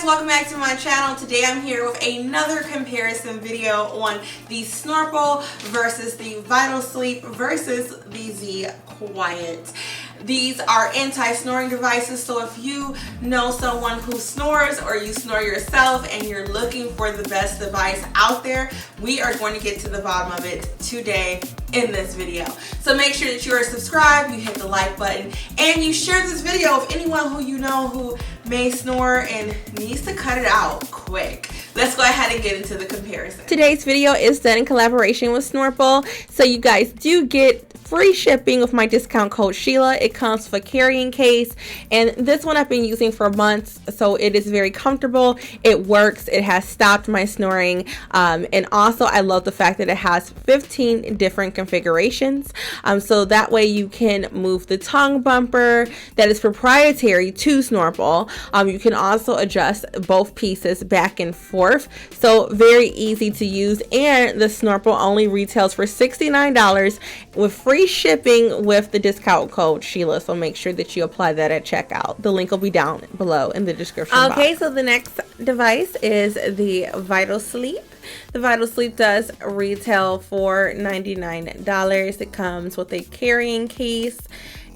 guys, welcome back to my channel. Today I'm here with another comparison video on the Snorple versus the VitalSleep versus the Z Quiet. These are anti-snoring devices, so if you know someone who snores or you snore yourself and you're looking for the best device out there, we are going to get to the bottom of it today in this video. So make sure that you are subscribed, you hit the like button, and you share this video with anyone who you know who may snore and needs to cut it out quick. Let's go ahead and get into the comparison. Today's video is done in collaboration with Snorple, so you guys do get free shipping with my discount code Sheila. It comes with a carrying case, and this one I've been using for months, so it is very comfortable. It works. It has stopped my snoring, and also I love the fact that it has 15 different configurations, so that way you can move the tongue bumper that is proprietary to Snorple. You can also adjust both pieces back and forth, so very easy to use, and the Snorple only retails for $69 with free shipping with the discount code Sheila, so make sure that you apply that at checkout. The link will be down below in the description box. Okay, so the next device is the VitalSleep. The VitalSleep does retail for $99. It comes with a carrying case,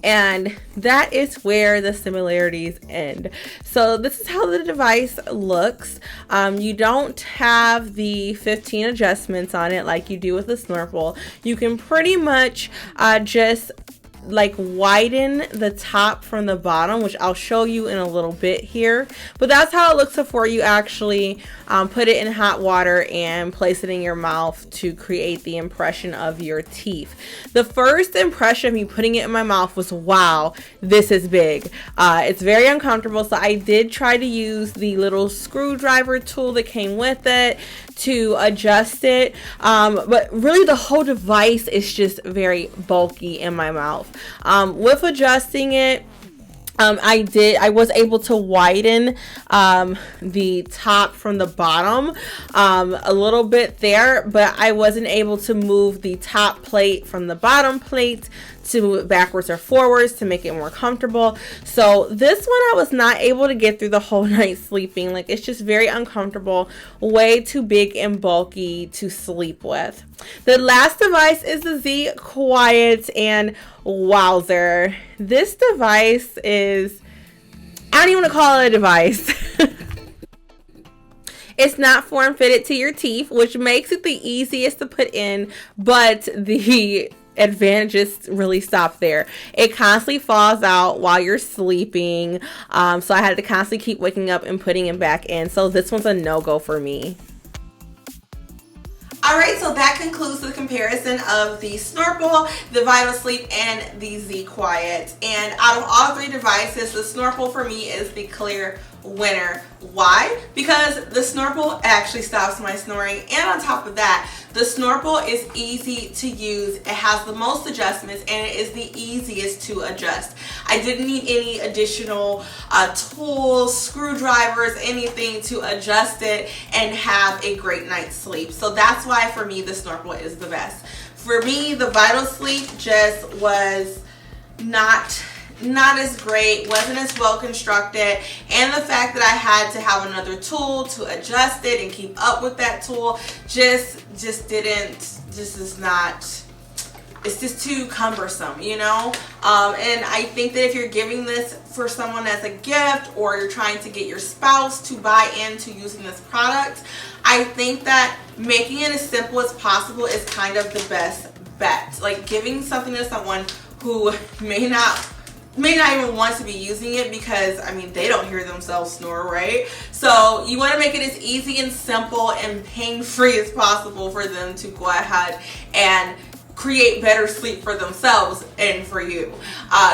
and that is where the similarities end. So this is how the device looks. You don't have the 15 adjustments on it like you do with the Snorple. You can pretty much just like widen the top from the bottom, which I'll show you in a little bit here, but that's how it looks before you actually put it in hot water and place it in your mouth to create the impression of your teeth. The first impression of me putting it in my mouth was, wow, this is big. It's very uncomfortable, so I did try to use the little screwdriver tool that came with it to adjust it, but really the whole device is just very bulky in my mouth. With adjusting it, I was able to widen the top from the bottom a little bit there, but I wasn't able to move the top plate from the bottom plate to move it backwards or forwards to make it more comfortable. So this one I was not able to get through the whole night sleeping. Like, it's just very uncomfortable, way too big and bulky to sleep with. The last device is the Z Quiet, and wowzer, this device is, I don't even want to call it a device. It's not form fitted to your teeth, which makes it the easiest to put in, but the advantages really stop there. It constantly falls out while you're sleeping, so I had to constantly keep waking up and putting it back in, so this one's a no-go for me. Alright, so that concludes the comparison of the Snorple, the VitalSleep, and the Z Quiet. And out of all three devices, the Snorple for me is the clear winner. Why? Because the Snorple actually stops my snoring, and on top of that, the Snorple is easy to use. It has the most adjustments, and it is the easiest to adjust. I didn't need any additional tools, screwdrivers, anything to adjust it and have a great night's sleep. So that's why for me the Snorple is the best. For me, the VitalSleep just was not as great, wasn't as well constructed, and the fact that I had to have another tool to adjust it and keep up with that tool it's just too cumbersome, you know. And I think that if you're giving this for someone as a gift, or you're trying to get your spouse to buy into using this product, I think that making it as simple as possible is kind of the best bet. Like, giving something to someone who may not even want to be using it, because I mean, they don't hear themselves snore, right? So you want to make it as easy and simple and pain-free as possible for them to go ahead and create better sleep for themselves and for you.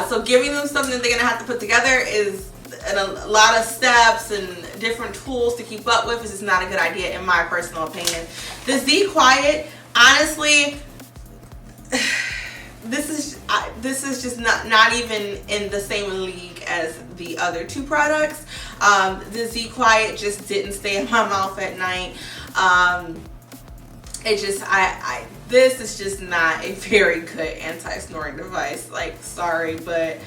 So giving them something they're gonna have to put together is a lot of steps and different tools to keep up with. Is just not a good idea in my personal opinion. The Z Quiet, honestly, this is just not even in the same league as the other two products. The Z Quiet just didn't stay in my mouth at night. It just, this is just not a very good anti-snoring device. Like, sorry, but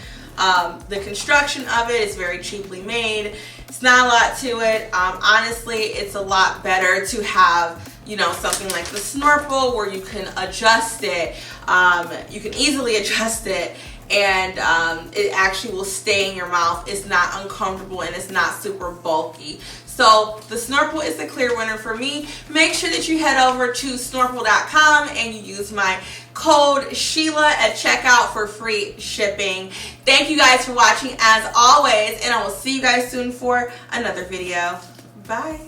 the construction of it is very cheaply made. It's not a lot to it. Honestly, it's a lot better to have, you know, something like the Snorple where you can adjust it. You can easily adjust it, and it actually will stay in your mouth. It's not uncomfortable and it's not super bulky. So the Snorple is the clear winner for me. Make sure that you head over to Snorple.com and you use my code Sheila at checkout for free shipping. Thank you guys for watching as always, and I will see you guys soon for another video. Bye.